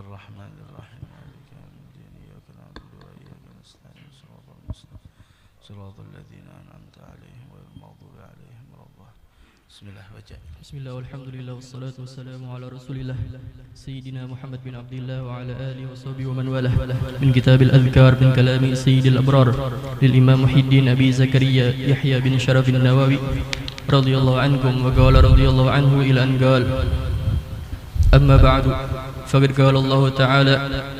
الرحمن الرحيم مالك يوم الدين إياك نعبد وإياك نستعين صراط المستقيم صراط الذين أنعمت عليهم غير المغضوب عليهم ولا الضالين. بسم الله بسم الله والحمد لله والصلاة والسلام على رسول الله سيدنا محمد بن عبد الله وعلى آله وصحبه ومن والاه. من كتاب الأذكار من كلام سيد الأبرار للإمام محي الدين أبي زكريا يحيى بن شرف النووي رضي الله عنكم. وقال رضي الله عنه إلى أن قال: أما بعد فقد قال الله تعالى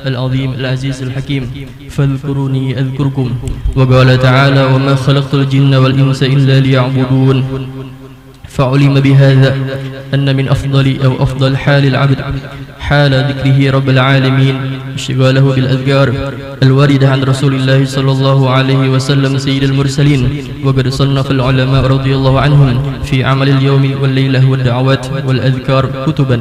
العظيم العزيز الحكيم: فاذكروني أذكركم. وقال تعالى: وما خلقت الجن والإنس إلا ليعبدون. فعلم بهذا أن من أفضل حال العبد حال ذكره رب العالمين اشتغاله بالأذكار الواردة عن رسول الله صلى الله عليه وسلم سيد المرسلين. وقد صنف العلماء رضي الله عنهم في عمل اليوم والليلة والدعوات والأذكار كتبا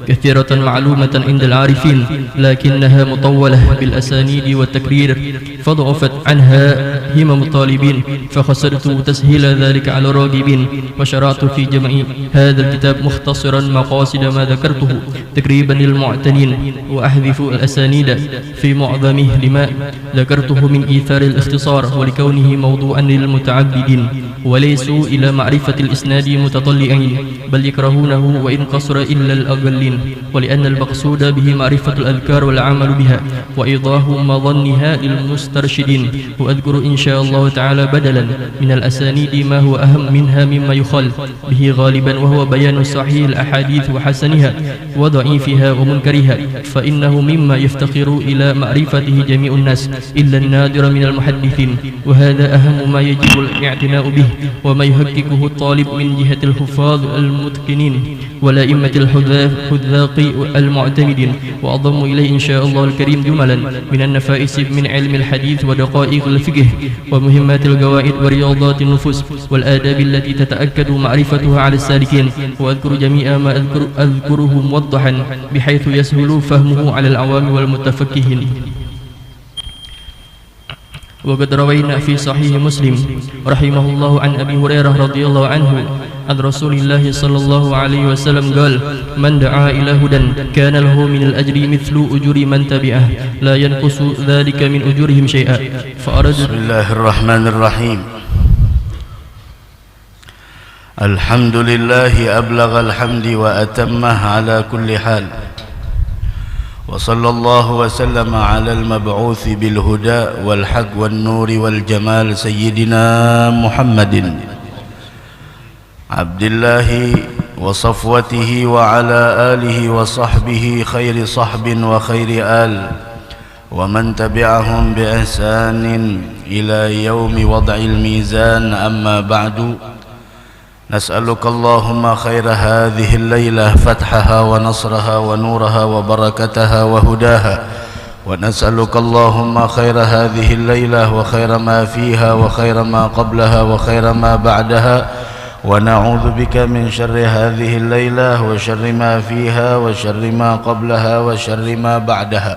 كثيرة معلومة عند العارفين، لكنها مطولة بالأسانيد والتكرير فضعفت عنها همم الطالبين، فخسرت تسهيل ذلك على الراغبين، وشرعت في جمع هذا الكتاب مختصرا مقاصد ما ذكرته تقريبا للمعتنين، وأحذف الأسانيد في معظمه لما ذكرته من إيثار الاختصار ولكونه موضوعا للمتعبدين، وليسوا إلى معرفة الإسناد متطلعين، بل يكرهونه وإن قصر إلا الأقلين، ولأن المقصود به معرفة الأذكار والعمل بها وإيضاح مظنها للمسترشدين. وأذكر إن شاء الله تعالى بدلا من الأسانيد ما هو أهم منها مما يخال به غالبا، وهو بيان صحيح الأحاديث وحسنها وضعيفها ومنكرها، فإنه مما يفتقر إلى معرفته جميع الناس إلا النادر من المحدثين، وهذا أهم ما يجب الاعتناء به وما يحققه الطالب من جهة الحفاظ المتقنين والأئمة الحذاق المعتمدين. وأضم إليه إن شاء الله الكريم جملا من النفائس من علم الحديث ودقائق الفقه ومهمات القواعد ورياضات النفوس والآداب التي تتأكد معرفتها على السالكين. وأذكر جميع ما أذكره موضحا بحيث يسهل فهمه على العوام والمتفكهين. وقد روينا في صحيح مسلم رحمه الله عن أبي هريرة رضي الله عنه عن رسول الله صلى الله عليه وسلم قال: من دعا إلى هدى كان له من الأجر مثل أجور من تبعه لا ينقص ذلك من أجورهم شيئا. بسم الله الرحمن الرحيم. الحمد لله أبلغ الحمد وأتمه على كل حال، وصلى الله وسلم على المبعوث بالهدى والحق والنور والجمال سيدنا محمد عبد الله وصفوته وعلى آله وصحبه خير صحب وخير آل ومن تبعهم بإحسان إلى يوم وضع الميزان. أما بعد، نسألك اللهم خير هذه الليلة فتحها ونصرها ونورها وبركتها وهداها، ونسألك اللهم خير هذه الليلة وخير ما فيها وخير ما قبلها وخير ما بعدها، ونعوذ بك من شر هذه الليلة وشر ما فيها وشر ما قبلها وشر ما بعدها.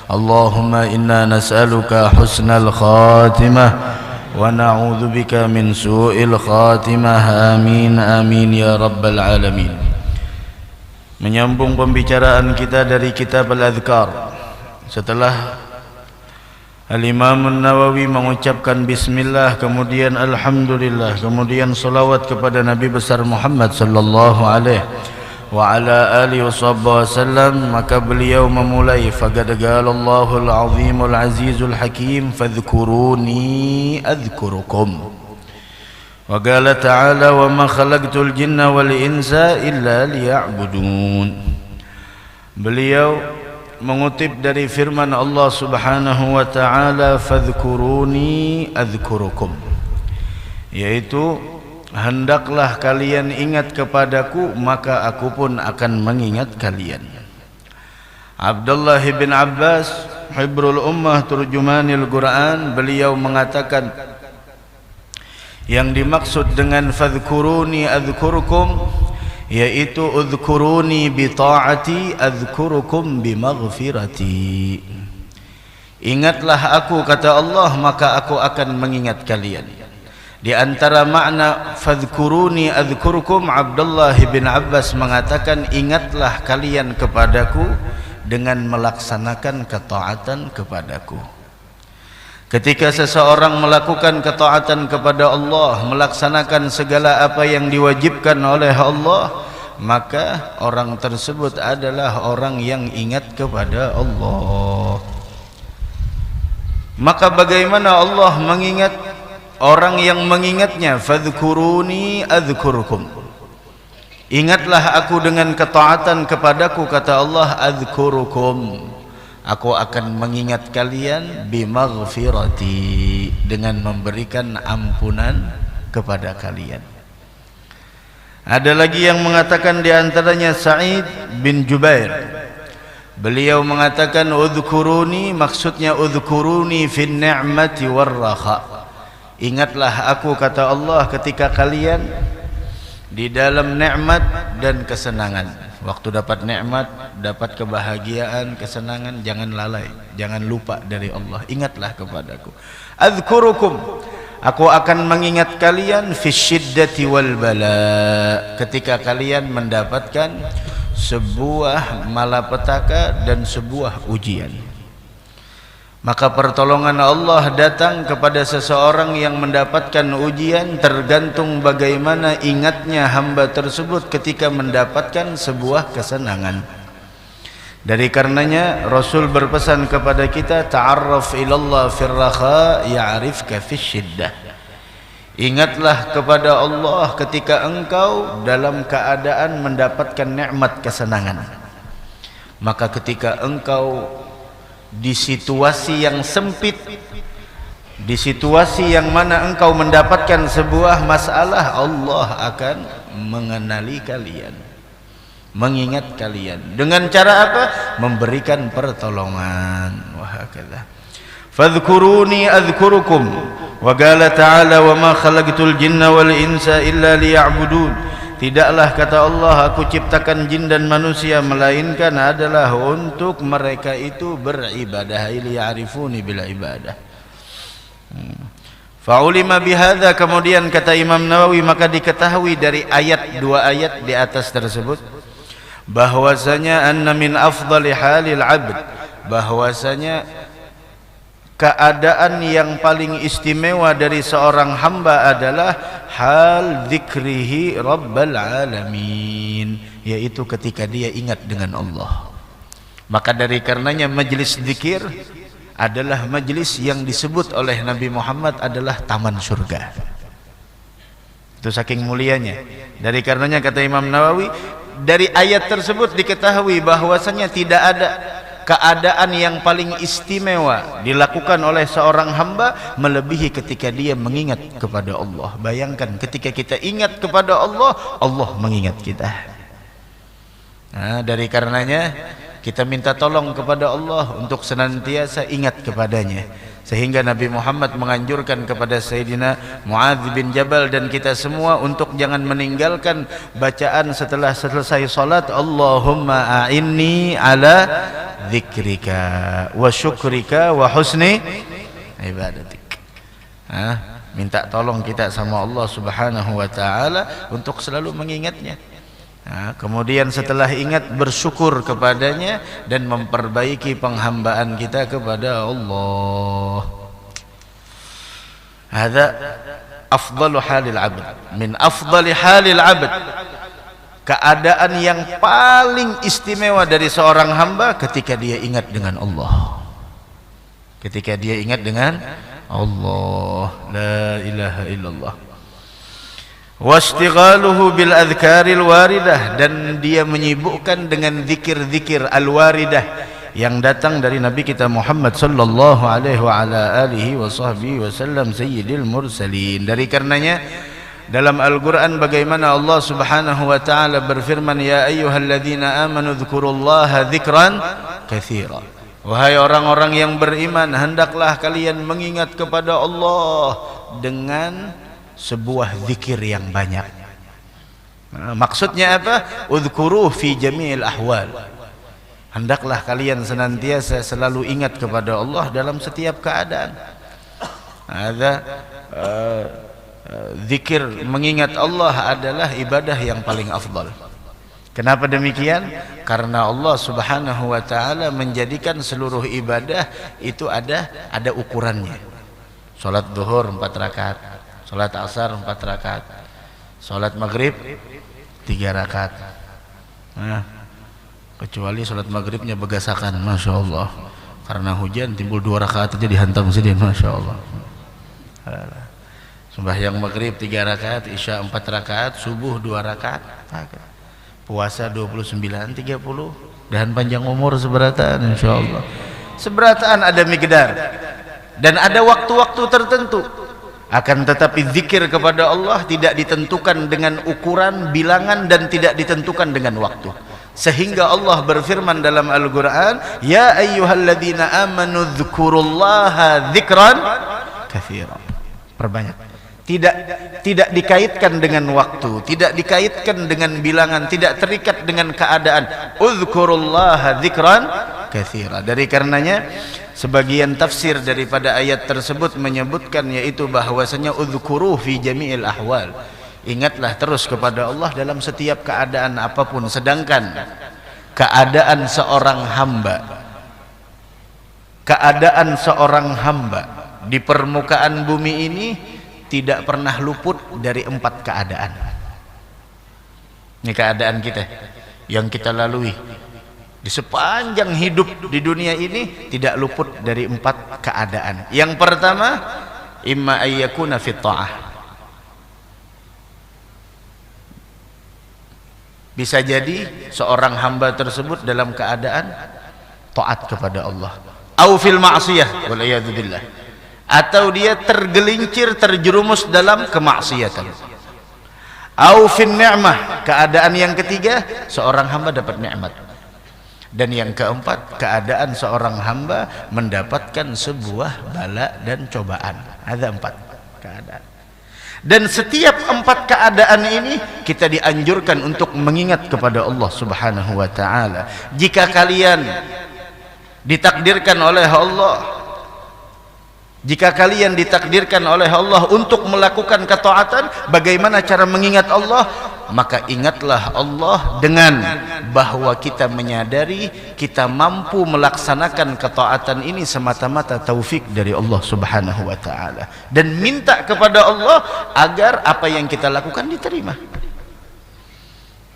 اللهم إنا نسألك حسن الخاتمة ونعوذ بك من سوء الخاتمة. Amin amin ya rabbal alamin. Menyambung pembicaraan kita dari kitab Al-Adhkar, setelah Al-Imam An-Nawawi mengucapkan bismillah, kemudian alhamdulillah, kemudian salawat kepada Nabi besar Muhammad sallallahu alaihi wa ala alihi wasallam, maka beliau memulai: faqad qala Allahul azimul azizul hakim fadhkuruni adhkurukum. Wa qala ta'ala: wa ma khalaqtul jinna wal insa illa liya'budun. Beliau mengutip dari firman Allah Subhanahu wa ta'ala: fadhkuruni adhkurukum, yaitu hendaklah kalian ingat kepadaku, maka aku pun akan mengingat kalian. Abdullah bin Abbas, Hibrul Ummah, Turjumanil Quran, beliau mengatakan yang dimaksud dengan fadhkuruni adhkurukum yaitu udhkuruni bi ta'ati adhkurukum bi maghfirati. Ingatlah aku, kata Allah, maka aku akan mengingat kalian. Di antara makna fadhkuruni adhkurukum, Abdullah bin Abbas mengatakan, ingatlah kalian kepadaku dengan melaksanakan ketaatan kepadaku. Ketika seseorang melakukan ketaatan kepada Allah, melaksanakan segala apa yang diwajibkan oleh Allah, maka orang tersebut adalah orang yang ingat kepada Allah. Maka bagaimana Allah mengingat orang yang mengingatnya? Fadhkuruni adzkurkum. Ingatlah aku dengan ketaatan kepadaku, kata Allah, adzkurukum, aku akan mengingat kalian bimaghfirati, dengan memberikan ampunan kepada kalian. Ada lagi yang mengatakan, di antaranya Sa'id bin Jubair. Beliau mengatakan udhkuruni, maksudnya udhkuruni fin ni'mati warraha. Ingatlah aku, kata Allah, ketika kalian di dalam nikmat dan kesenangan. Waktu dapat nikmat, dapat kebahagiaan, kesenangan, jangan lalai, jangan lupa dari Allah. Ingatlah kepadaku. Adzkurukum, aku akan mengingat kalian fi syiddati wal bala, ketika kalian mendapatkan sebuah malapetaka dan sebuah ujian. Maka pertolongan Allah datang kepada seseorang yang mendapatkan ujian tergantung bagaimana ingatnya hamba tersebut ketika mendapatkan sebuah kesenangan. Dari karenanya Rasul berpesan kepada kita, ta'arraf ilallah fir raha ya'rifka fis syiddah. Ingatlah kepada Allah ketika engkau dalam keadaan mendapatkan nikmat kesenangan. Maka ketika engkau di situasi yang sempit, di situasi yang mana engkau mendapatkan sebuah masalah, Allah akan mengenali kalian, mengingat kalian. Dengan cara apa? Memberikan pertolongan. Wahakadha. Fadhkuruni adzkurukum. Wa qala ta'ala wa ma khalaqtul jinna wal insa illa liya'budun. Tidaklah, kata Allah, aku ciptakan jin dan manusia melainkan adalah untuk mereka itu beribadah. Liya'rifuni bil ibadah. Fa'ulima bihadza, kemudian kata Imam Nawawi, maka diketahui dari ayat, dua ayat di atas tersebut, bahwasanya anna min afdali halil abd, bahwasanya keadaan yang paling istimewa dari seorang hamba adalah hal zikrihi rabbal alamin, yaitu ketika dia ingat dengan Allah. Maka dari karenanya majlis zikir adalah majlis yang disebut oleh Nabi Muhammad adalah taman surga. Itu saking mulianya. Dari karenanya kata Imam Nawawi, dari ayat tersebut diketahui bahwasanya tidak ada keadaan yang paling istimewa dilakukan oleh seorang hamba melebihi ketika dia mengingat kepada Allah. Bayangkan ketika kita ingat kepada Allah, Allah mengingat kita. Nah, dari karenanya kita minta tolong kepada Allah untuk senantiasa ingat kepadanya. Sehingga Nabi Muhammad menganjurkan kepada Sayyidina Muadz bin Jabal dan kita semua untuk jangan meninggalkan bacaan setelah selesai salat, Allahumma a'inni ala dzikrika wa syukrika wa husni ibadatik. Minta tolong kita sama Allah Subhanahu wa taala untuk selalu mengingatnya. Kemudian setelah ingat, bersyukur kepadanya dan memperbaiki penghambaan kita kepada Allah. Hadza afdalu halil abd, min afdali halil abd. Keadaan yang paling istimewa dari seorang hamba ketika dia ingat dengan Allah. Ketika dia ingat dengan Allah, la ilaha illallah. Wastighaluhu bil adhkaril waridah, dan dia menyibukkan dengan zikir-zikir al-waridah yang datang dari Nabi kita Muhammad sallallahu alaihi wa ala alihi wa sahbihi wasallam, sayyidil mursalin. Dari karenanya dalam Al-Quran bagaimana Allah Subhanahu wa ta'ala berfirman, ya ayyuhalladzina amanu dzkurullaha dzikran katsira. Wahai orang-orang yang beriman, hendaklah kalian mengingat kepada Allah dengan sebuah zikir yang banyak. Maksudnya apa? Udhkuruh fi jami'il ahwal. Hendaklah kalian senantiasa selalu ingat kepada Allah dalam setiap keadaan. Ada zikir mengingat Allah adalah ibadah yang paling afdal. Kenapa demikian? Karena Allah Subhanahu wa taala menjadikan seluruh ibadah itu ada ukurannya. Salat zuhur 4 rakaat, salat asar 4 rakaat, salat maghrib 3 rakaat. Nah, kecuali salat maghribnya begasakan, masya Allah. Karena hujan timbul 2 rakaat aja dihantam sedih, masya Allah. Sembahyang maghrib 3 rakaat, isya 4 rakaat, subuh 2 rakaat. Puasa 29, 30, dan panjang umur seberatan insyaallah. Seberatan ada miqdar dan ada waktu-waktu tertentu. Akan tetapi zikir kepada Allah tidak ditentukan dengan ukuran, bilangan, dan tidak ditentukan dengan waktu. Sehingga Allah berfirman dalam Al-Qur'an, ya ayyuhalladzina amanu dzkurullaha dzikran katsiran. Perbanyak. Tidak dikaitkan dengan waktu, tidak dikaitkan dengan bilangan, tidak terikat dengan keadaan. Udzkurullaha dzikran katsira. Dari karenanya sebagian tafsir daripada ayat tersebut menyebutkan yaitu bahwasanya udzkuru fi jami'il ahwal. Ingatlah terus kepada Allah dalam setiap keadaan apapun. Sedangkan keadaan seorang hamba di permukaan bumi ini tidak pernah luput dari 4 keadaan. Ini keadaan kita yang kita lalui di sepanjang hidup di dunia ini, tidak luput dari 4 keadaan. Yang pertama, imma ayyakuna fit ta'ah. Bisa jadi seorang hamba tersebut dalam keadaan taat kepada Allah, au fil ma'siyah wal iyad billah, atau dia tergelincir, terjerumus dalam kemaksiatan. Au fin ni'mah, keadaan yang ketiga seorang hamba dapat nikmat. Dan yang keempat, keadaan seorang hamba mendapatkan sebuah bala dan cobaan. Ada 4 keadaan. Dan setiap 4 keadaan ini kita dianjurkan untuk mengingat kepada Allah Subhanahu wa taala. Jika kalian ditakdirkan oleh Allah untuk melakukan ketaatan, bagaimana cara mengingat Allah? Maka ingatlah Allah dengan bahwa kita menyadari kita mampu melaksanakan ketaatan ini semata-mata taufik dari Allah Subhanahu wa taala, dan minta kepada Allah agar apa yang kita lakukan diterima.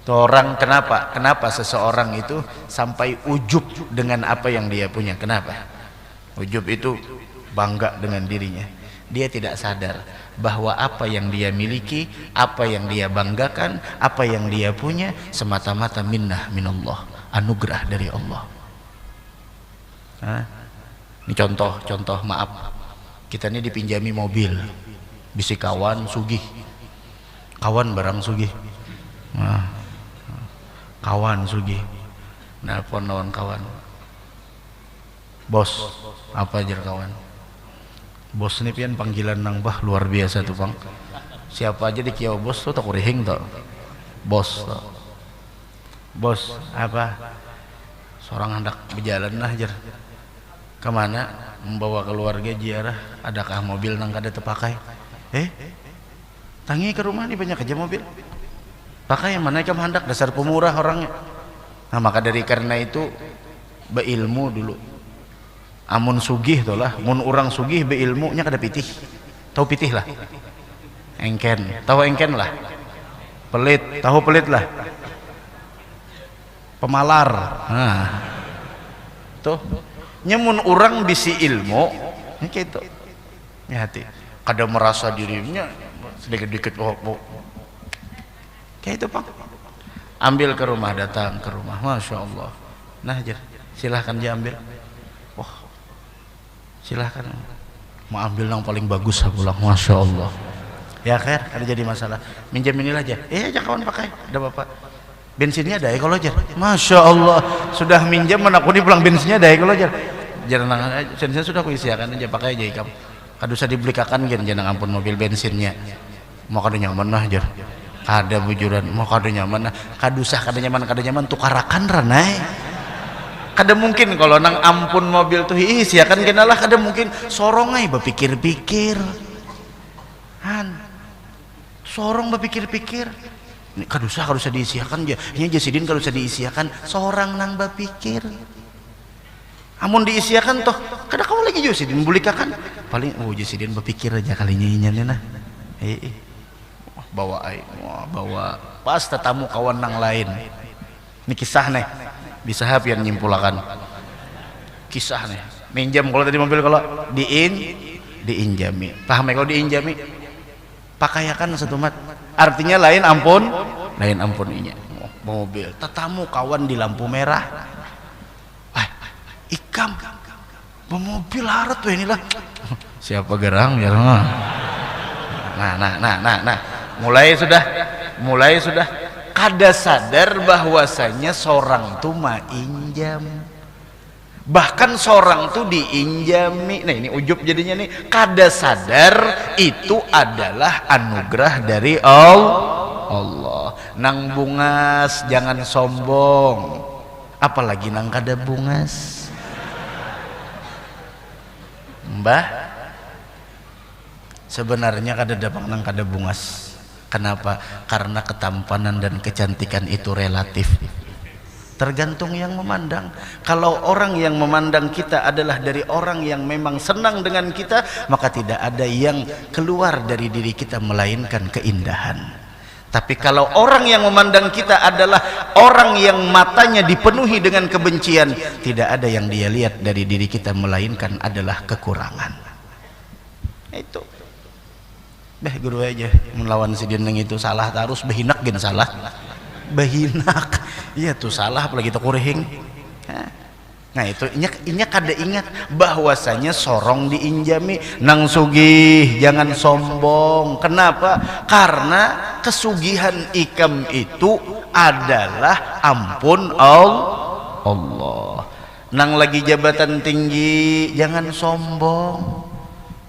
Orang kenapa seseorang itu sampai ujub dengan apa yang dia punya? Kenapa? Ujub itu bangga dengan dirinya. Dia tidak sadar bahwa apa yang dia miliki, apa yang dia banggakan, apa yang dia punya semata-mata minnah minallah, anugerah dari Allah. Ini contoh maaf, kita ini dipinjami mobil, bisi kawan sugih, kawan barang sugih, kawan sugih, nelpon lawan kawan, bos apa aja kawan. Bos ini pian panggilan nang bah luar biasa tuh bang. Siapa aja di kiau bos tuh tak kurihing tuh. Bos tuh. Bos apa? Seorang hendak berjalan lah jar. Kemana? Membawa keluarga ziarah. Adakah mobil nang kada terpakai? Tangi ke rumah nih banyak aja mobil. Pakai yang mana kamu hendak, dasar pemurah orangnya. Nah maka dari karena itu beilmu dulu. Amun sugih tuh lah, mun orang sugih beilmunya kada pitih. Tahu pitih lah. Engken, tahu engken lah. Pelit, tahu pelit lah. Pemalar. Nah. Tuh, nyamun orang bisi ilmu, ini kayak itu. Ya hati. Kada merasa dirinya sedikit-sedikit kayak itu Pak. Ambil ke rumah, datang ke rumah, masya Allah. Nah jar, silahkan dia ambil. Silahkan mau ambil yang paling bagus pulang, masya Allah. Ya khair, ada jadi masalah minjam ini aja, aja kawan pakai, ada bapak bensinnya ada ya kalau aja, masya Allah. Sudah minjam mana aku pulang bensinnya ada ya kalau aja, jangan bensin sudah aku isiakan aja, pakai aja kamu. Kadu usah dibelikakan jangan ampun mobil bensinnya, mau kadu nyaman lah aja, kada bujuran, mau kadu nyaman lah, kadu usah kada nyaman tukarakan ranai. Kada mungkin kalau nang ampun mobil tuh siakan kenalah, kada mungkin sorongai berpikir-pikir sorong berpikir-pikir Kadusa diisiakan ya. Nya Jasidin kadusa diisiakan seorang nang bapikir. Amun diisiakan toh, kada kau lagi Jasidin bulikakan. Paling Jasidin bapikir aja kalinya inya nah. Bawa pas tetamu kawan nang lain. Ini kisah nih. Bisa hapian nyimpulakan. Kisah nih. Minjam kalau tadi mobil kalau diinjami. Paham ya kalau diinjami? Pakayakan satu mat. Artinya lain ampun inya. Mobil. Tetamu kawan di lampu merah. Ikam mobil harat tuh inilah siapa gerang ya nah mulai sudah kada sadar bahwasanya seorang tuh injam, bahkan seorang tuh diinjami. Nah ini ujub jadinya nih, kada sadar itu adalah anugerah dari Allah. Nang bungas jangan sombong, apalagi nang kada bungas. Mbah, sebenarnya kada dapat nang kada bungas. Kenapa? Karena ketampanan dan kecantikan itu relatif, tergantung yang memandang. Kalau orang yang memandang kita adalah dari orang yang memang senang dengan kita, maka tidak ada yang keluar dari diri kita melainkan keindahan. Tapi kalau orang yang memandang kita adalah orang yang matanya dipenuhi dengan kebencian, tidak ada yang dia lihat dari diri kita melainkan adalah kekurangan. Itu guru aja melawan si dineng itu salah terus behinak gen salah behinak iya tuh salah apalagi tuh kurehing. Nah itu inya kada ingat bahwasanya sorong diinjami. Nang sugih jangan sombong. Kenapa? Karena kesugihan ikam itu adalah ampun Allah. Nang lagi jabatan tinggi jangan sombong.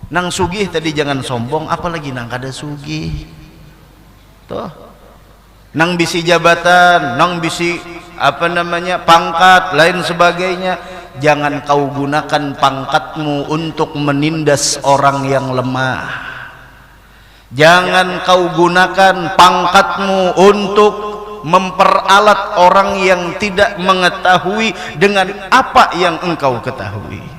Nang sugih tadi jangan sombong, apalagi nang kada sugih. Tuh. Nang bisi jabatan, nang bisi pangkat lain sebagainya, jangan kau gunakan pangkatmu untuk menindas orang yang lemah. Jangan kau gunakan pangkatmu untuk memperalat orang yang tidak mengetahui dengan apa yang engkau ketahui.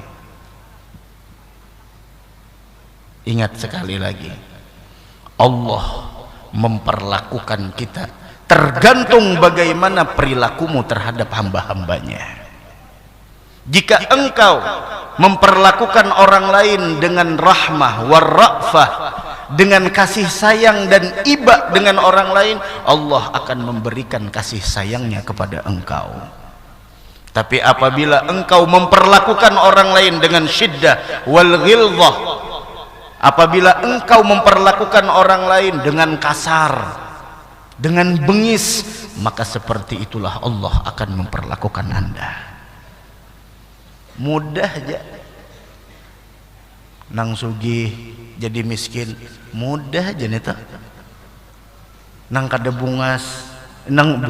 Ingat sekali lagi, Allah memperlakukan kita tergantung bagaimana perilakumu terhadap hamba-hambanya. Jika engkau memperlakukan orang lain dengan rahmah warra'fah, dengan kasih sayang dan iba dengan orang lain, Allah akan memberikan kasih sayangnya kepada engkau. Tapi apabila engkau memperlakukan orang lain dengan syiddah wal ghilzah, apabila engkau memperlakukan orang lain dengan kasar, dengan bengis, maka seperti itulah Allah akan memperlakukan Anda. Mudah aja nang sugih jadi miskin, mudah aja neta. Nang kada bungas, nang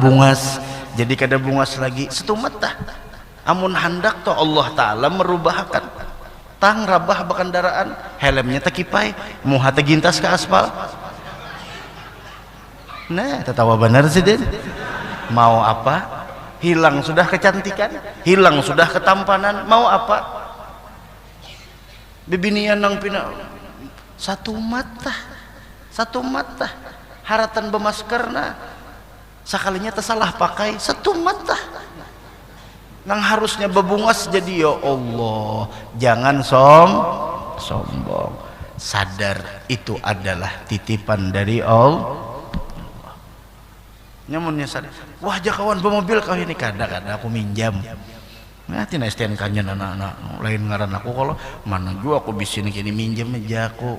bungas jadi kada bungas lagi, setumat tah. Amun handak to Allah Ta'ala merubahkan. Tang rabah bakandaraan, helmnya tekipai, muha tegintas ke aspal. Nah, tertawa benar sih Den. Mau apa? Hilang sudah kecantikan, hilang sudah ketampanan, mau apa? Bibinian nang pina satu mata haratan bemaskerna sakalinya tersalah pakai satu mata nang harusnya bebungas jadi ya Allah. Jangan sombong, sadar itu adalah titipan dari Allah. Nyamunnya sadar, wah jakawan pemobil kau ini kada aku minjam. Nah tina STNK-nya anak-anak lain ngaran aku, kalau mana gua aku bisa kini minjam aja aku.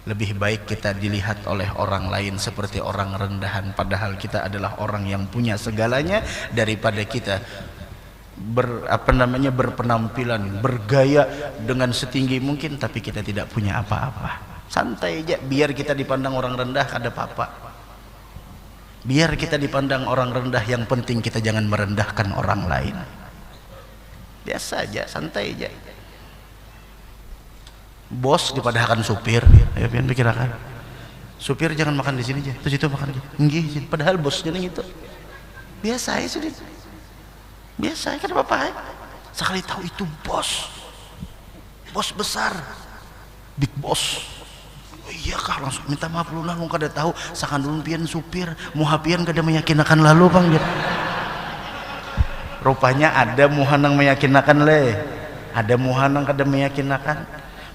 Lebih baik kita dilihat oleh orang lain seperti orang rendahan, padahal kita adalah orang yang punya segalanya, daripada kita berpenampilan bergaya dengan setinggi mungkin tapi kita tidak punya apa-apa. Santai aja, biar kita dipandang orang rendah kada apa-apa. Biar kita dipandang orang rendah, yang penting kita jangan merendahkan orang lain. Biasa aja, santai aja. Bos dipadahkan supir, ayo pian pikirakan. supir jangan makan di sini aja, terus itu makan aja. Nggih, padahal bosnya gitu. Biasa aja sih. Biasa kan apa-apa. Sekali tahu itu bos besar, big boss. Oh, iya kah, langsung minta maaf lu nang kada tahu sakan dulu pian supir muhapian kada meyakinkan lalu bang gitu. Rupanya ada muhanang meyakinkan le, ada muhanang kada meyakinkan.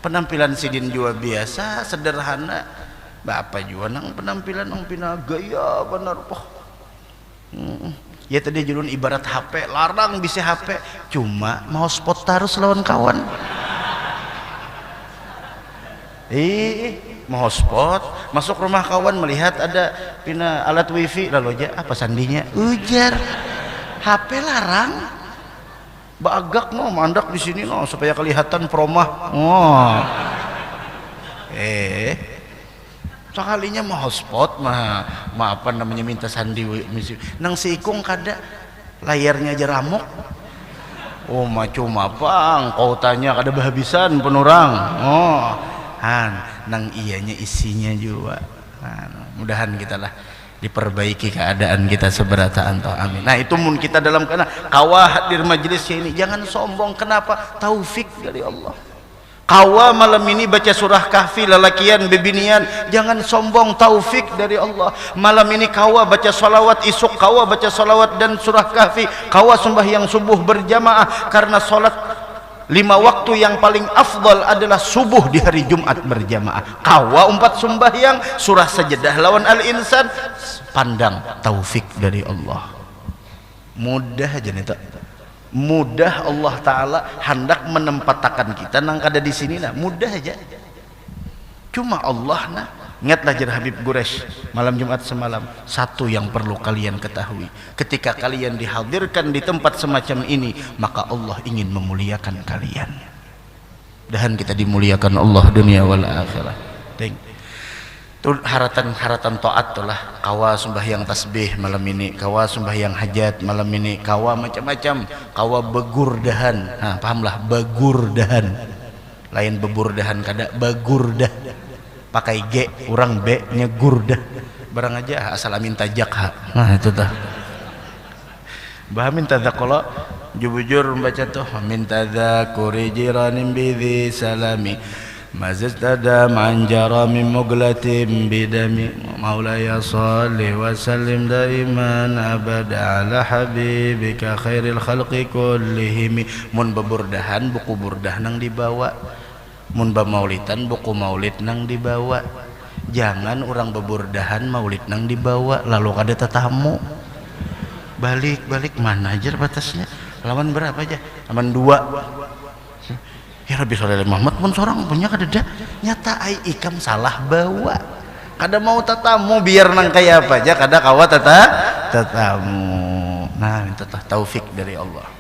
Penampilan sidin juga biasa sederhana, bapak juga nang penampilan nang pina gaya benar poh. Ya tadi julun ibarat HP, larang bisa HP, cuma mau spot terus lawan kawan. Mau spot, masuk rumah kawan melihat ada pina alat wifi, lalu aja apa sandinya? Ujar, HP larang, bagak no, mandak di sini no, supaya kelihatan promah. Oh, sekalinya mau spot mah apa namanya minta sandi nang si ikung kada layarnya aja ramuk. Oh mah cuma bang kau tanya kada berhabisan penurang. Oh nang iyanya isinya juga. Mudahan kita lah diperbaiki keadaan kita seberataan toh, amin. Nah itu mun kita dalam kana kawah hadir majelis ini jangan sombong. Kenapa? Taufik dari Allah. Kawa malam ini baca surah kahfi lalakian bebinian, jangan sombong, taufik dari Allah. Malam ini kawa baca salawat isuk, kawa baca salawat dan surah kahfi, kawa sembahyang subuh berjamaah, karena solat 5 waktu yang paling afdal adalah subuh di hari Jumat berjamaah. Kawa 4 sembahyang, surah sajadah lawan al-insan, pandang taufik dari Allah. Mudah aja nih tak. Mudah Allah Ta'ala hendak menempatkan kita nang kada di sini nah, mudah aja. Cuma Allah nah, ingatlah jar Habib Quraisy malam Jumat semalam, satu yang perlu kalian ketahui, ketika kalian dihadirkan di tempat semacam ini, maka Allah ingin memuliakan kalian. Dan kita dimuliakan Allah dunia wal akhirah. Itu haratan taat lah. Kawa sembahyang tasbih malam ini, kawa sembahyang hajat malam ini, kawa macam-macam, kawa begurdahan. Nah, pahamlah begurdahan. Lain beburdahan kada begurdah. Pakai G, orang B nya gurdah. Barang aja asal amin tajak ha. Nah itu dah. Bahamin tadzakala jujur membaca tuh min tadzakuri jiranin bidhi salami mazistada manjara min muglatin bidami maulaya salli wa sallim daiman abada ala habibika khairil khalqi kullihim. Mun beburdahan buku burdah nang dibawa, mun bamaulitan buku maulid nang dibawa. Jangan orang beburdahan maulid nang dibawa lalu kada tetamu. Balik mana aja batasnya, lawan berapa aja, lawan 2. Ya Rabbi Shallallahu Muhammad pun seorang punya kadeda nyata ai ikam salah bawa, kada mau tetamu biar nang kaya apa aja kada kawa tetamu. Nah minta taufik dari Allah.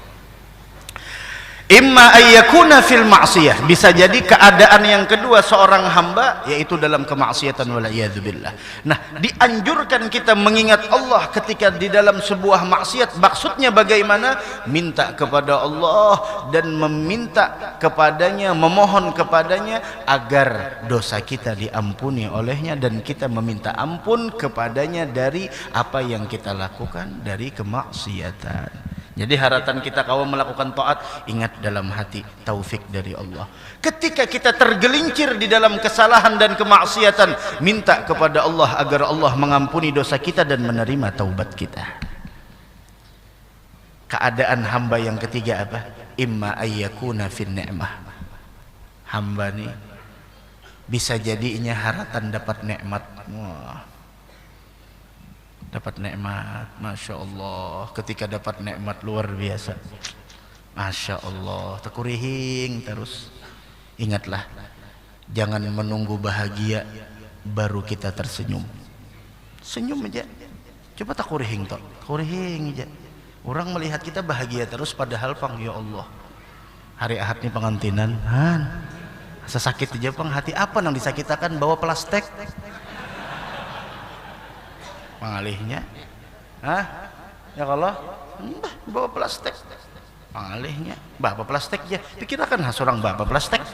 Imma ayyakuna fil ma'siyah, bisa jadi keadaan yang kedua seorang hamba yaitu dalam kemaksiatan wala'iyadzubillah. Nah dianjurkan kita mengingat Allah ketika di dalam sebuah maksiat. Maksudnya bagaimana? Minta kepada Allah dan meminta kepadanya, memohon kepadanya agar dosa kita diampuni olehnya, dan kita meminta ampun kepadanya dari apa yang kita lakukan dari kemaksiatan. Jadi haratan kita kalau melakukan taat, ingat dalam hati taufik dari Allah. Ketika kita tergelincir di dalam kesalahan dan kemaksiatan, minta kepada Allah agar Allah mengampuni dosa kita dan menerima taubat kita. Keadaan hamba yang ketiga apa? Imma ayyakuna fin ni'mah. Hamba nih bisa jadinya haratan dapat nikmat. Dapat nikmat, Masya Allah. Ketika dapat nikmat luar biasa, Masya Allah, tekurihing terus. Ingatlah, jangan menunggu bahagia baru kita tersenyum. Senyum aja, coba tekurihing toh, tekurihing aja. Orang melihat kita bahagia terus, padahal pang ya Allah, hari Ahad nih pengantinan, sesakit aja pang hati. Apa nang disakitakan? Bawa plastik pengalihnya, ya kalau bawa plastik pengalihnya, bawa plastik ya, pikirkan seorang bawa plastik.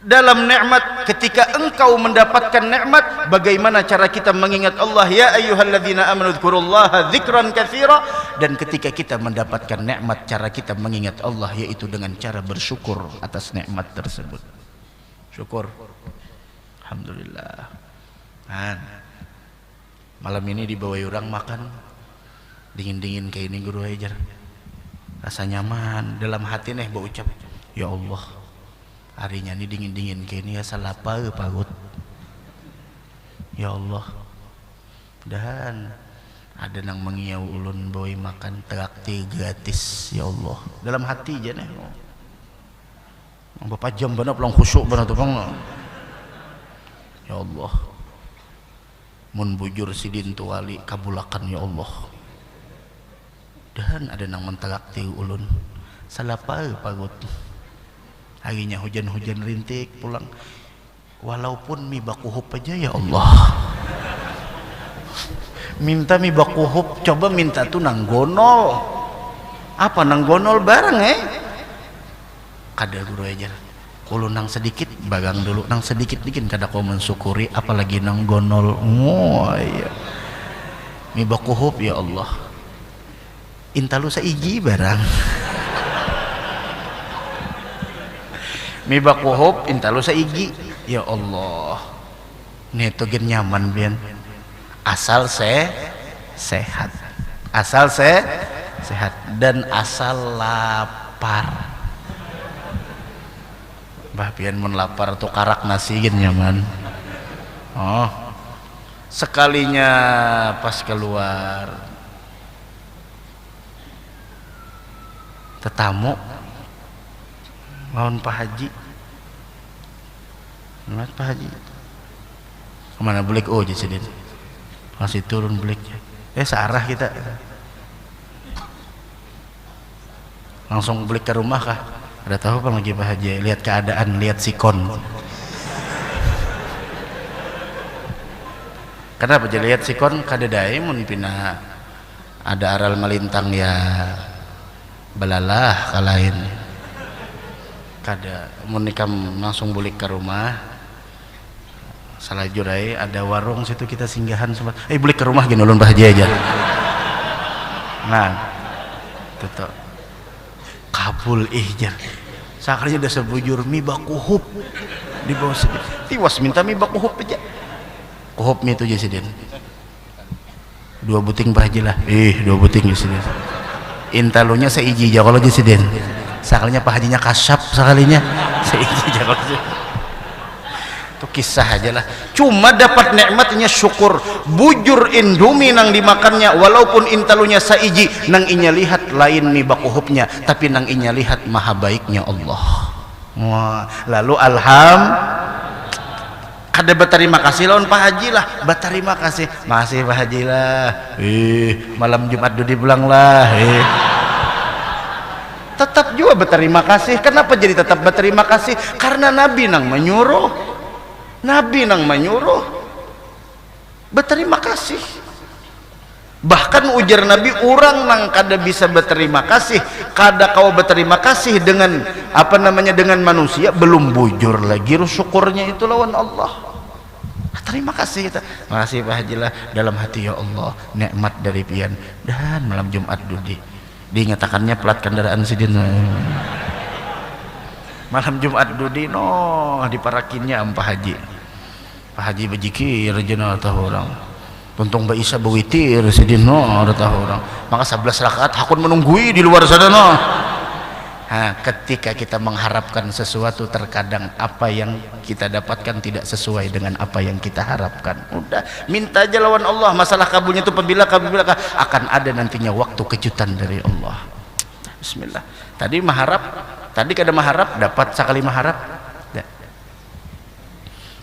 dalam nikmat. Ketika engkau mendapatkan nikmat, bagaimana cara kita mengingat Allah? Ya ayyuhalladzina amanu dzkurullaha dzikran katsira. Dan ketika kita mendapatkan nikmat, cara kita mengingat Allah yaitu dengan cara bersyukur atas nikmat tersebut. Syukur. Alhamdulillah. Malam ini dibawa orang makan dingin-dingin kayak ini guru ajar. Rasa nyaman dalam hati nih berucap, ya Allah, harinya ini dingin-dingin kayak ini ya salapa pagut. Ya Allah. Dan ada nang mengiau ulun bawa makan traktir gratis, ya Allah. Dalam hati aja nih. Bapak jam benar pulang khusyuk benar tuh bang. Ya Allah. Mun bujur sidin tuwali kabulakan ya Allah. Dan ada nang mentraktir ulun salapa pagut. Harinya hujan-hujan rintik pulang, walaupun mi bakuhup aja ya Allah. Minta mi bakuhup, coba minta tuh nang gonol. Apa nang gonol bareng kada guru aja. Kalau nang sedikit bagang dulu, nang sedikit bikin kada kau mensyukuri, apalagi nang gonol. Oh iya. Mi bakuhup ya Allah. Intalu saiji barang. Mi bakuhup intalu saigi, ya Allah. Nih tuh gen nyaman bian. Asal sehat. Asal sehat dan asal lapar. Bah pian mun lapar tuh karak nasi gen nyaman. Oh. Sekalinya pas keluar tetamu lawan Pak Haji. Mas Pak Haji kemana belik? Oh jadi sedih masih turun beliknya. Searah kita langsung belik ke rumah kah? Ada tahu apa lagi Pak Haji? Lihat keadaan, lihat sikon. Kenapa jadi lihat sikon? Kadadai mun pina ada aral melintang ya belalah kalahin. Kada menikam langsung balik ke rumah. Salah jurai ada warung situ kita singgahan sobat. Balik ke rumah gini ulun bahagia aja. Nah, tuh kabul ihjar. Sakarnya udah sebujur mi bakuhup di bawah sedih. Tiwas minta mi bakuhup aja. Kuhup mi itu aja sedih. 2 buting bahagia lah. 2 buting aja sedih. Intalunya seiji aja kalau jesiden. Sekalinya Pak Hajinya kasyap sekalinya seiji aja kalau itu kisah aja lah. Cuma dapat nikmatnya syukur. Bujur indomie nang dimakannya, walaupun intalunya seiji, nang inya lihat lain mi bakuhupnya, tapi nang inya lihat maha baiknya Allah. Wah, lalu kada berterima kasih lawan Pak Haji lah. Berterima kasih, makasih Pak Haji lah. Malam Jumat dudi pulang lah. Tetap juga berterima kasih. Kenapa jadi tetap berterima kasih? Karena Nabi nang menyuruh. Nabi nang menyuruh berterima kasih. Bahkan ujar Nabi, orang nang kada bisa berterima kasih, kada kau berterima kasih dengan dengan manusia, belum bujur lagi syukurnya itu lawan Allah. Terima kasih kita. Makasih Pak Haji lah dalam hati, ya Allah, nikmat dari pian. Dan malam Jumat dudi dinyatakannya plat kendaraan sidin. Malam Jumat dudi diparakinnya Pak Haji. Pak Haji bejikir jenal tahu orang. Tuntung Mbak Isa bewitir sidin ada tahu orang. Maka 11 rakaat hakun menunggui di luar sana ketika kita mengharapkan sesuatu, terkadang apa yang kita dapatkan tidak sesuai dengan apa yang kita harapkan. Udah minta aja lawan Allah. Masalah kabulnya itu apabila akan ada nantinya waktu kejutan dari Allah. Bismillah. Tadi kada maharap dapat sekali maharap.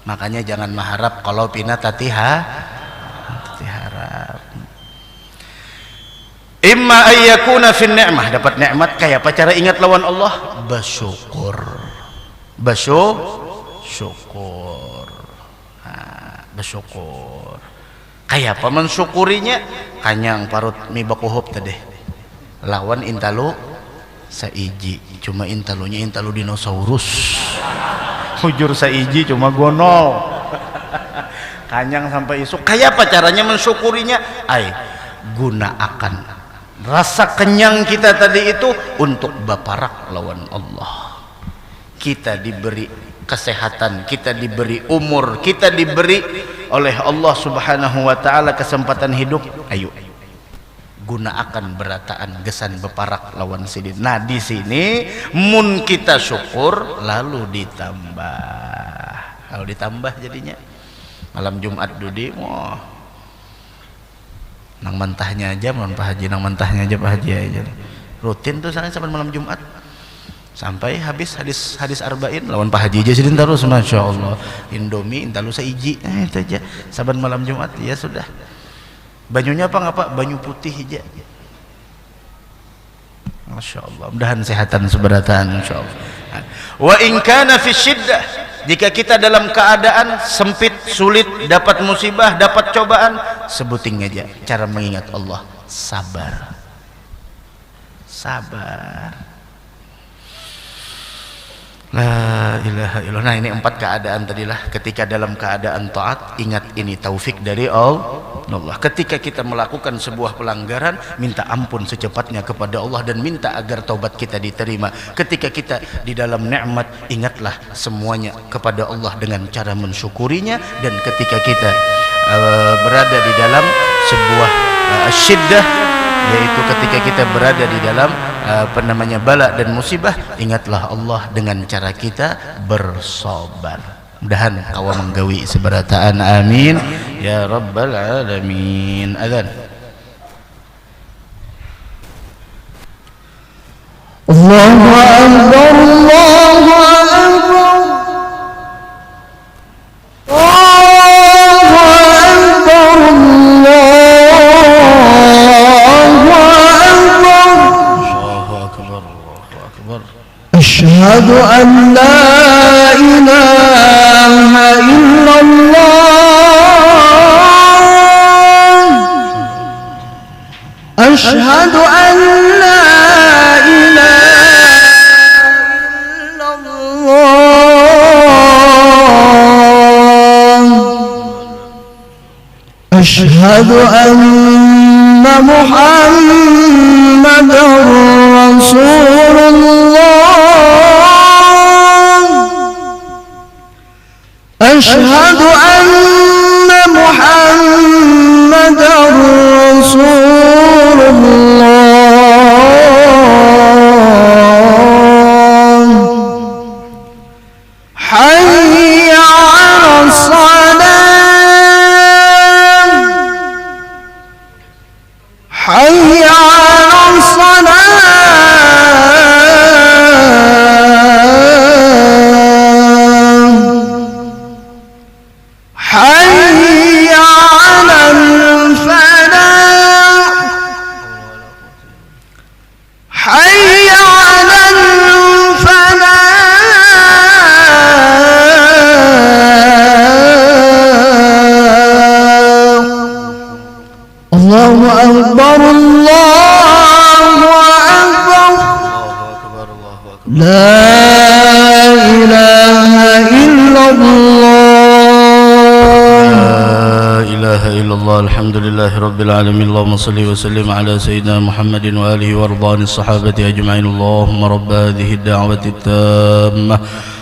Makanya jangan maharap kalau pina harap. Imma ayyakuna fin ni'mah, dapat nikmat kayak apa cara ingat lawan Allah? Bersyukur. Bersyukur. Kayak apa mensyukurinya? Kanyang parut mi bakuhup tadi. Lawan intalu saiji, cuma intalunya intalu dinosaurus. hujur saiji cuma gonol kanyang sampai isuk. Kayak apa caranya mensyukurinya? Gunakan rasa kenyang kita tadi itu untuk baparak lawan Allah. Kita diberi kesehatan, kita diberi umur, kita diberi oleh Allah Subhanahu wa taala kesempatan hidup. Ayo gunakan berataan gesan beparak lawan sidin. Nah di sini mun kita syukur lalu ditambah. Kalau ditambah jadinya malam Jumat dudi nang mentahnya aja, mohon Pak Haji, nang mentahnya aja Pak Haji aja. Rutin tuh sampai malam Jumat sampai habis hadis arba'in lawan Pak Haji aja sidin terus, masya Allah. Indomie intalu saiji itu aja saban malam Jumat. Ya sudah, banyunya apa nggak Pak? Banyu putih aja, masya Allah. Mudahan sehatan seberataan insya Allah. Wa in kana fi syiddah, jika kita dalam keadaan sempit, sulit, dapat musibah, dapat cobaan, sebuting aja cara mengingat Allah. Sabar, sabar. La ilaha illallah. Nah ini 4 keadaan tadilah. Ketika dalam keadaan taat, ingat ini taufik dari Allah. Ketika kita melakukan sebuah pelanggaran, minta ampun secepatnya kepada Allah dan minta agar taubat kita diterima. Ketika kita di dalam nikmat, ingatlah semuanya kepada Allah dengan cara mensyukurinya. Dan ketika kita berada di dalam sebuah syiddah, yaitu ketika kita berada di dalam bala dan musibah, ingatlah Allah dengan cara kita bersabar. Mudahan kawa menggawi seberataan, amin ya rabbal alamin. Adzan. Allahu akbar, Allahu akbar. أشهد أن لا إله إلا الله. أشهد أن لا إله إلا الله. أشهد أن محمدا رسول الله. أشهد أن محمدا رسول الله. حي على الصلاة، حي على الصلاة. حي على الفلاح، حي على الفلاح. الله أكبر، الله أكبر. لا إله إلا الله. الحمد لله رب العالمين. اللهم صل وسلم على سيدنا محمد وآله وارضان الصحابة أجمعين. اللهم رب هذه الدعوة التامة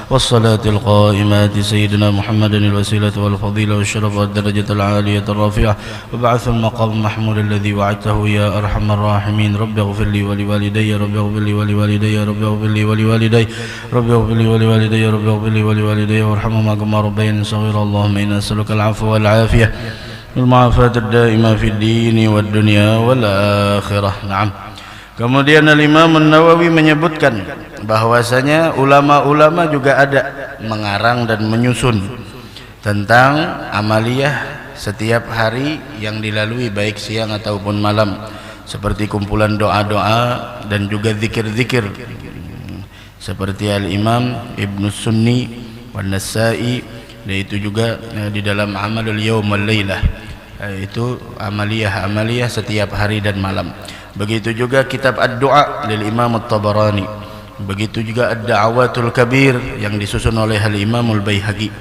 والصلاة القائمة سيدنا محمد الوسيلة والفضيلة والشرف والدرجة العالية الرافعة وبعث المقام المحمود الذي وعدته يا أرحم الراحمين. رب اغفر لي ولوالدي، رب اغفر لي ولوالدي، رب اغفر لي ولوالدي، رب اغفر لي ولوالدي، رب اغفر لي ولوالدي وارحمهما كما ربياني صغيرا. اللهم إنا نسألك العفو والعافية والمعافاة الدائمة في الدين والدنيا والآخرة. Naam. Kemudian Al-Imam An-Nawawi menyebutkan bahwasanya ulama-ulama juga ada mengarang dan menyusun tentang amaliyah setiap hari yang dilalui baik siang ataupun malam, seperti kumpulan doa-doa dan juga zikir-zikir seperti Al-Imam Ibnu Sunni wan Nasa'i, yaitu juga di dalam Amalul Yaum wal Lailah, itu amaliyah setiap hari dan malam. Begitu juga kitab Ad-Du'a lil Imam At-Tabarani, begitu juga Ad-Da'awatul Kabir yang disusun oleh Al-Imam Al-Baihaqi,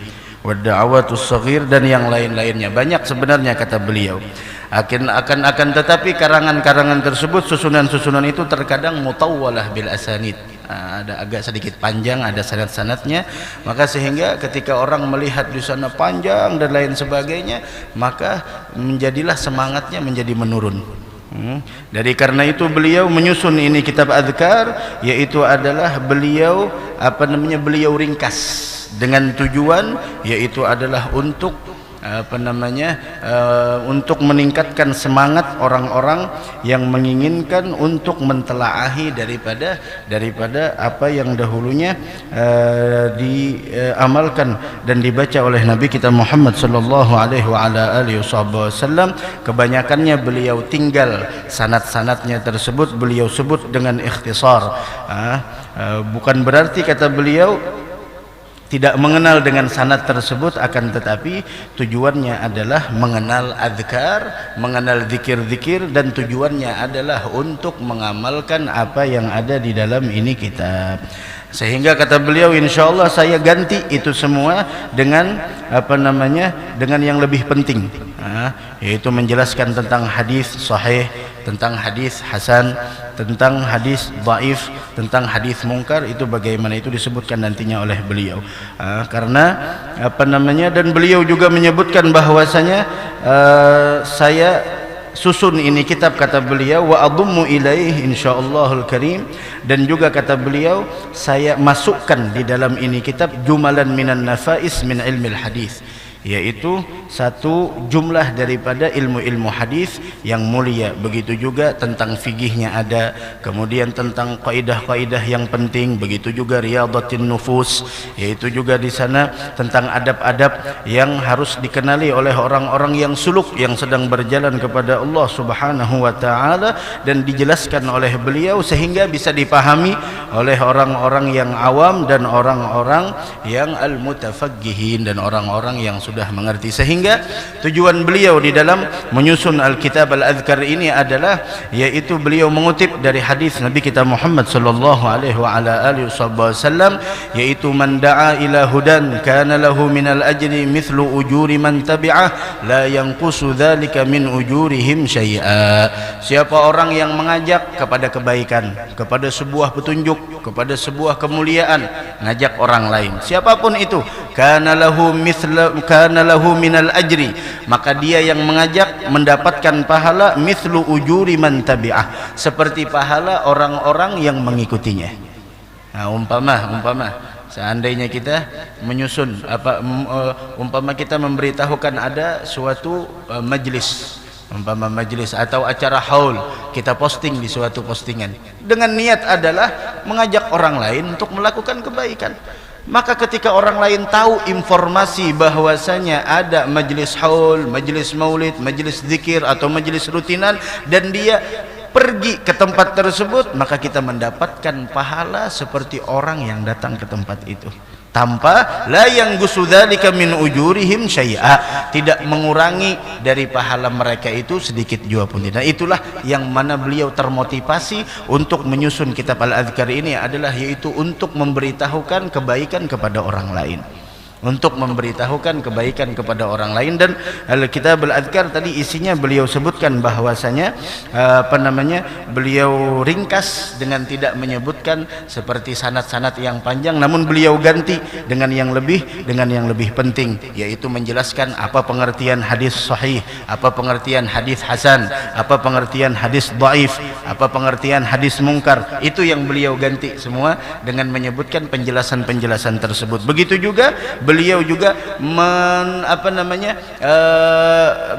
Wad-Da'awatus Shaghir, dan yang lain-lainnya. Banyak sebenarnya kata beliau. Akan tetapi karangan-karangan tersebut, susunan-susunan itu terkadang mutawwalah bil asanid, ada agak sedikit panjang, ada sanad-sanadnya, maka sehingga ketika orang melihat di sana panjang dan lain sebagainya, maka menjadilah semangatnya menjadi menurun. Dari karena itu beliau menyusun ini kitab Adhkar, yaitu adalah beliau beliau ringkas dengan tujuan yaitu adalah untuk untuk meningkatkan semangat orang-orang yang menginginkan untuk mentelaahi daripada apa yang dahulunya diamalkan dan dibaca oleh Nabi kita Muhammad sallallahu alaihi wasallam. Kebanyakannya beliau tinggal sanad-sanadnya tersebut beliau sebut dengan ikhtisar. Bukan berarti kata beliau tidak mengenal dengan sanad tersebut, akan tetapi tujuannya adalah mengenal azkar, mengenal zikir-zikir, dan tujuannya adalah untuk mengamalkan apa yang ada di dalam ini kitab. Sehingga kata beliau, insyaallah saya ganti itu semua dengan dengan yang lebih penting, yaitu menjelaskan tentang hadis sahih, tentang hadis hasan, tentang hadis dhaif, tentang hadis mungkar. Itu bagaimana itu disebutkan nantinya oleh beliau. Karena dan beliau juga menyebutkan bahwasanya saya susun ini kitab, kata beliau, wa adummu ilaih insya'allahul karim, dan juga kata beliau saya masukkan di dalam ini kitab jumalan minan nafais min ilmil hadis, yaitu satu jumlah daripada ilmu-ilmu hadis yang mulia. Begitu juga tentang fikihnya ada, kemudian tentang kaidah-kaidah yang penting, begitu juga riyadatin nufus, yaitu juga di sana tentang adab-adab yang harus dikenali oleh orang-orang yang suluk, yang sedang berjalan kepada Allah Subhanahu wa taala, dan dijelaskan oleh beliau sehingga bisa dipahami oleh orang-orang yang awam dan orang-orang yang al-mutafaqqihin dan orang-orang yang sudah mengerti. Sehingga tujuan beliau di dalam menyusun Alkitab Al-Adhkar ini adalah yaitu beliau mengutip dari hadis Nabi kita Muhammad sallallahu alaihi wasallam, yaitu man da'a ila hudan kana lahu minal ajri mithlu ujuri man tabi'ah la yanqusu dzalika min ujurihim syai'a. Siapa orang yang mengajak kepada kebaikan, kepada sebuah petunjuk, kepada sebuah kemuliaan, ngajak orang lain, siapapun itu, kana lahu minal ajri, maka dia yang mengajak mendapatkan pahala mithlu ujuri man tabi'ah, seperti pahala orang-orang yang mengikutinya. Umpama seandainya kita menyusun umpama kita memberitahukan ada suatu majlis, umpama majlis atau acara haul, kita posting di suatu postingan dengan niat adalah mengajak orang lain untuk melakukan kebaikan. Maka ketika orang lain tahu informasi bahwasanya ada majlis haul, majlis maulid, majlis zikir atau majlis rutinan, dan dia pergi ke tempat tersebut, maka kita mendapatkan pahala seperti orang yang datang ke tempat itu, tanpa la yanggusu dzalika min ujurihim syai'a, tidak mengurangi dari pahala mereka itu sedikit jua pun tidak. Itulah yang mana beliau termotivasi untuk menyusun kitab Al-Adhkar ini adalah yaitu untuk memberitahukan kebaikan kepada orang lain, untuk memberitahukan kebaikan kepada orang lain. Dan Al-Kitab Al-Adhkar tadi isinya beliau sebutkan bahwasanya beliau ringkas dengan tidak menyebutkan seperti sanad-sanad yang panjang, namun beliau ganti dengan yang lebih penting, yaitu menjelaskan apa pengertian hadis sahih, apa pengertian hadis hasan, apa pengertian hadis dhaif, apa pengertian hadis mungkar. Itu yang beliau ganti semua dengan menyebutkan penjelasan-penjelasan tersebut. Begitu juga beliau juga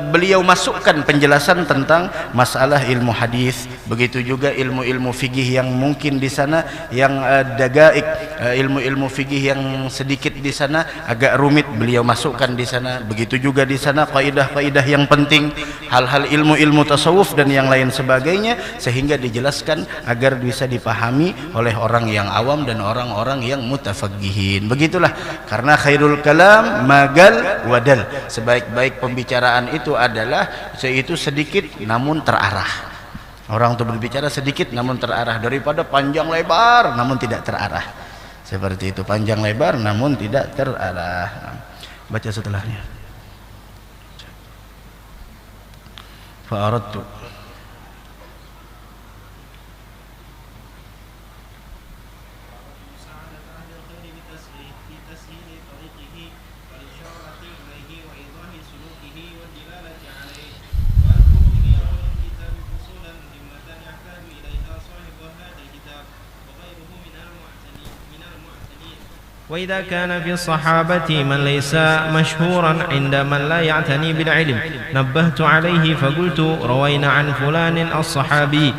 beliau masukkan penjelasan tentang masalah ilmu hadis, begitu juga ilmu-ilmu fikih yang mungkin di sana yang dagaik, ilmu-ilmu fikih yang sedikit di sana agak rumit, beliau masukkan di sana. Begitu juga di sana kaidah-kaidah yang penting, hal-hal ilmu-ilmu tasawuf dan yang lain sebagainya, sehingga dijelaskan agar bisa dipahami oleh orang yang awam dan orang-orang yang mutafaqqihin. Begitulah, karena khairul kalam magal wadal, sebaik-baik pembicaraan itu adalah yaitu sedikit namun terarah. Orang itu berbicara sedikit namun terarah, daripada panjang lebar namun tidak terarah. Seperti itu, panjang lebar namun tidak terarah. Baca setelahnya. Fa'aradtu وإذا كان في الصحابة من ليس مشهورا عند من لا يعتني بالعلم نبهت عليه فقلت روينا عن فلان الصحابي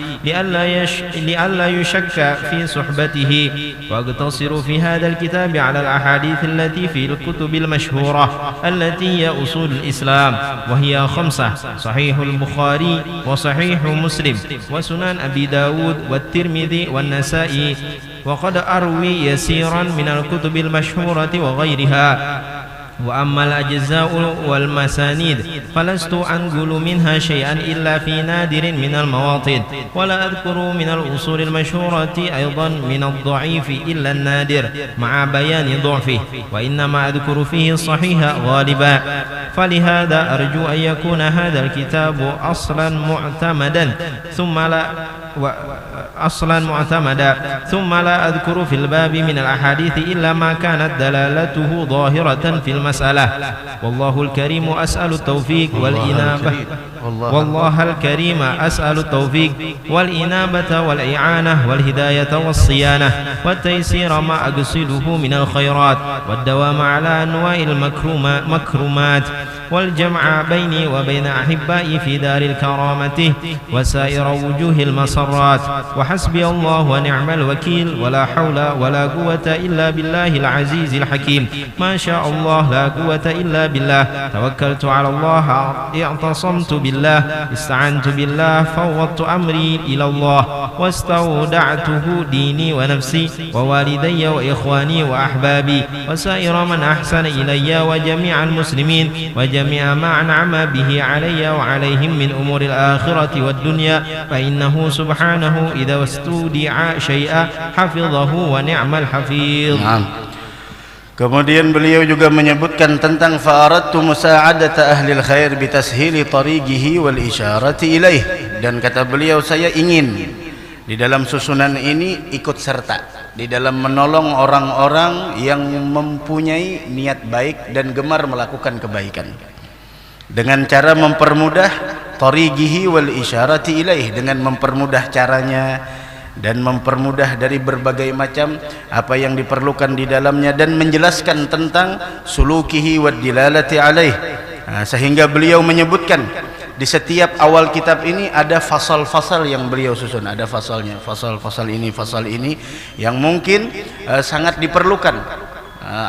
لئلا يشك في صحبته، وأقتصر في هذا الكتاب على الأحاديث التي في الكتب المشهورة التي هي أصول الإسلام، وهي 5: صحيح البخاري وصحيح مسلم وسنن أبي داود والترمذي والنسائي، وقد أروي يسيرا من الكتب المشهورة وغيرها. وأما الأجزاء والمسانيد فلست أنقل منها شيئا إلا في نادر من المواطن، ولا أذكر من الأصول المشهورة أيضا من الضعيف إلا النادر مع بيان ضعفه، وإنما أذكر فيه الصحيح غالبا. فلهذا أرجو أن يكون هذا الكتاب أصلا معتمدا ثم لا أذكر في الباب من الأحاديث إلا ما كانت دلالته ظاهرة في المسألة. والله الكريم أسأل التوفيق والإنابة والله الكريم أسأل التوفيق والإنابة والإعانة والهداية والصيانة والتيسير ما أقصده من الخيرات، والدوام على أنواع المكرمات، والجمع بيني وبين أحبائي في دار الكرامة وسائر وجوه المسرات. وحسبي الله ونعم الوكيل، ولا حول ولا قوة إلا بالله العزيز الحكيم. ما شاء الله لا قوة إلا بالله. توكلت على الله، اعتصمت بالله، استعنت بالله، فوضت أمري إلى الله، واستودعته ديني ونفسي ووالدي وإخواني وأحبابي وسائر من أحسن إلي وجميع المسلمين وجميع ما أنعم به علي وعليهم من أمور الآخرة والدنيا، فإنه سبحانه إذا استودع شيئا حفظه ونعم الحفيظ. Kemudian beliau juga menyebutkan tentang fa'aradtu musa'adata ahlil khair bitashili tariqihi wal isyarati ilaih, dan kata beliau, saya ingin di dalam susunan ini ikut serta di dalam menolong orang-orang yang mempunyai niat baik dan gemar melakukan kebaikan dengan cara mempermudah tariqihi wal isyarati ilaih, dengan mempermudah caranya dan mempermudah dari berbagai macam apa yang diperlukan di dalamnya, dan menjelaskan tentang sulukihi wad dilalati alaih. Sehingga beliau menyebutkan di setiap awal kitab ini ada fasal-fasal yang beliau susun, ada fasalnya, fasal-fasal ini, fasal ini yang mungkin sangat diperlukan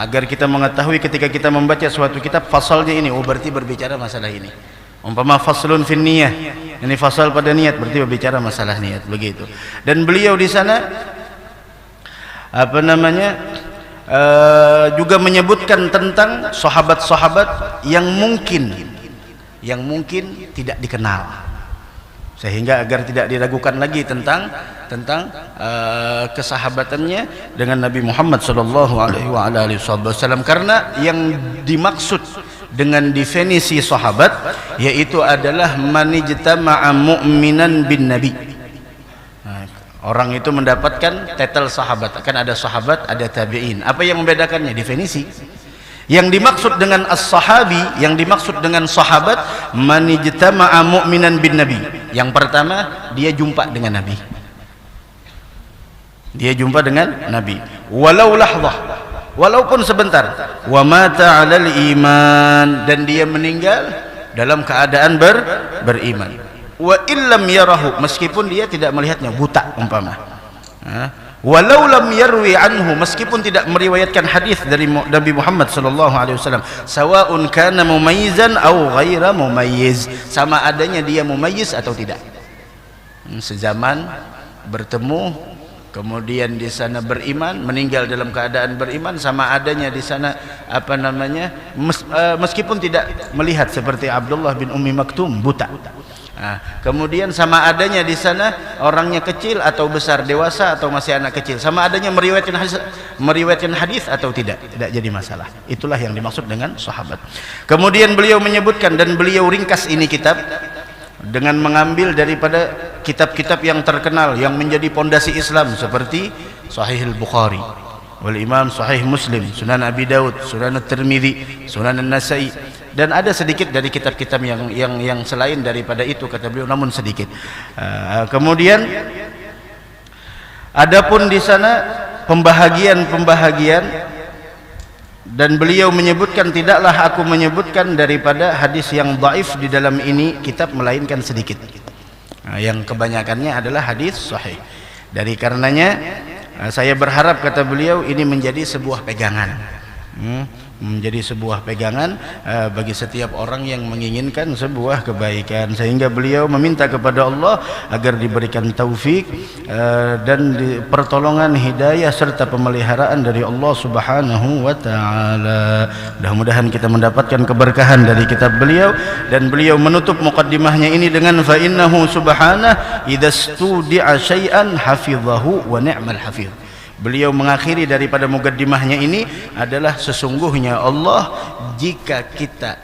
agar kita mengetahui ketika kita membaca suatu kitab fasalnya ini, oh berarti berbicara masalah ini. Umpama faslun fin niyah, ini fasal pada niat, berarti berbicara masalah niat, begitu. Dan beliau di sana juga menyebutkan tentang sahabat-sahabat yang mungkin tidak dikenal, sehingga agar tidak diragukan lagi tentang kesahabatannya dengan Nabi Muhammad sallallahu alaihi wasallam. Karena yang dimaksud dengan definisi sahabat yaitu adalah manijtama'a mu'minan bin nabi. Orang itu mendapatkan titel sahabat. Akan ada sahabat, ada tabi'in. Apa yang membedakannya? Definisi. Yang dimaksud dengan as-sahabi, yang dimaksud dengan sahabat, manijtama'a mu'minan bin nabi. Yang pertama, dia jumpa dengan Nabi. Dia jumpa dengan Nabi. Walau lahzah, walaupun sebentar. Wa mata 'alal iman, dan dia meninggal dalam keadaan beriman. Wa illam yarahu, meskipun dia tidak melihatnya, buta umpama. Walau lam yarwi anhu, meskipun tidak meriwayatkan hadis dari Nabi Muhammad sallallahu alaihi wasallam. Sawaun kana mumayyizan aw ghaira mumayyiz, sama adanya dia mumayyiz atau tidak. Sezaman bertemu, kemudian di sana beriman, meninggal dalam keadaan beriman, sama adanya di sana meskipun tidak melihat, seperti Abdullah bin Ummi Maktum, buta. Kemudian sama adanya di sana orangnya kecil atau besar, dewasa atau masih anak kecil, sama adanya meriwayatkan hadis atau tidak jadi masalah. Itulah yang dimaksud dengan sahabat. Kemudian beliau menyebutkan dan beliau ringkas ini kitab dengan mengambil daripada kitab-kitab yang terkenal yang menjadi pondasi Islam seperti Sahih Al-Bukhari, wal Imam Sahih Muslim, Sunan Abi Daud, Sunan At-Tirmidzi, Sunan An-Nasai, dan ada sedikit dari kitab-kitab yang selain daripada itu kata beliau, namun sedikit. Kemudian adapun di sana pembahagian dan beliau menyebutkan, tidaklah aku menyebutkan daripada hadis yang dhaif di dalam ini kitab melainkan sedikit. Yang kebanyakannya adalah hadis sahih. Dari karenanya saya berharap kata beliau ini menjadi sebuah pegangan, menjadi sebuah pegangan bagi setiap orang yang menginginkan sebuah kebaikan, sehingga beliau meminta kepada Allah agar diberikan taufik dan pertolongan, hidayah serta pemeliharaan dari Allah Subhanahu wa taala. Mudah-mudahan kita mendapatkan keberkahan dari kitab beliau. Dan beliau menutup muqaddimahnya ini dengan fa innahu subhanahu idza studi'a syai'an hafizahu wa ni'mal hafiz. Beliau mengakhiri daripada mukaddimahnya ini adalah sesungguhnya Allah, jika kita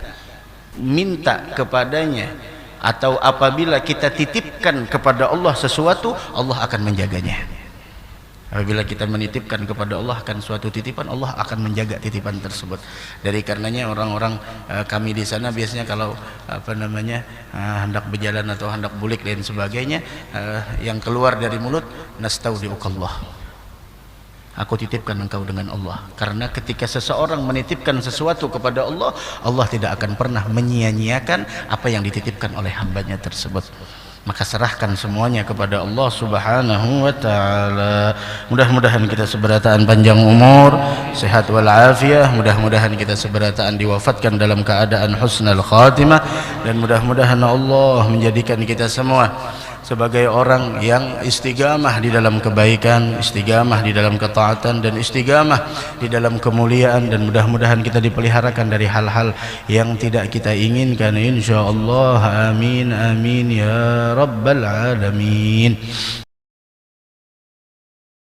minta kepadanya atau apabila kita titipkan kepada Allah sesuatu, Allah akan menjaganya. Apabila kita menitipkan kepada Allah akan suatu titipan, Allah akan menjaga titipan tersebut. Dari karenanya orang-orang kami di sana biasanya kalau hendak berjalan atau hendak bulik dan sebagainya, yang keluar dari mulut nastaudiukallah, aku titipkan engkau dengan Allah. Karena ketika seseorang menitipkan sesuatu kepada Allah, Allah tidak akan pernah menyia-nyiakan apa yang dititipkan oleh hambanya tersebut. Maka serahkan semuanya kepada Allah Subhanahu wa taala. Mudah-mudahan kita seberataan panjang umur, sehat wal afiah. Mudah-mudahan kita seberataan diwafatkan dalam keadaan husnul khatimah, dan mudah-mudahan Allah menjadikan kita semua sebagai orang yang istiqamah di dalam kebaikan, istiqamah di dalam ketaatan, dan istiqamah di dalam kemuliaan. Dan mudah-mudahan kita dipeliharakan dari hal-hal yang tidak kita inginkan, insyaallah. Amin amin ya rabbal alamin.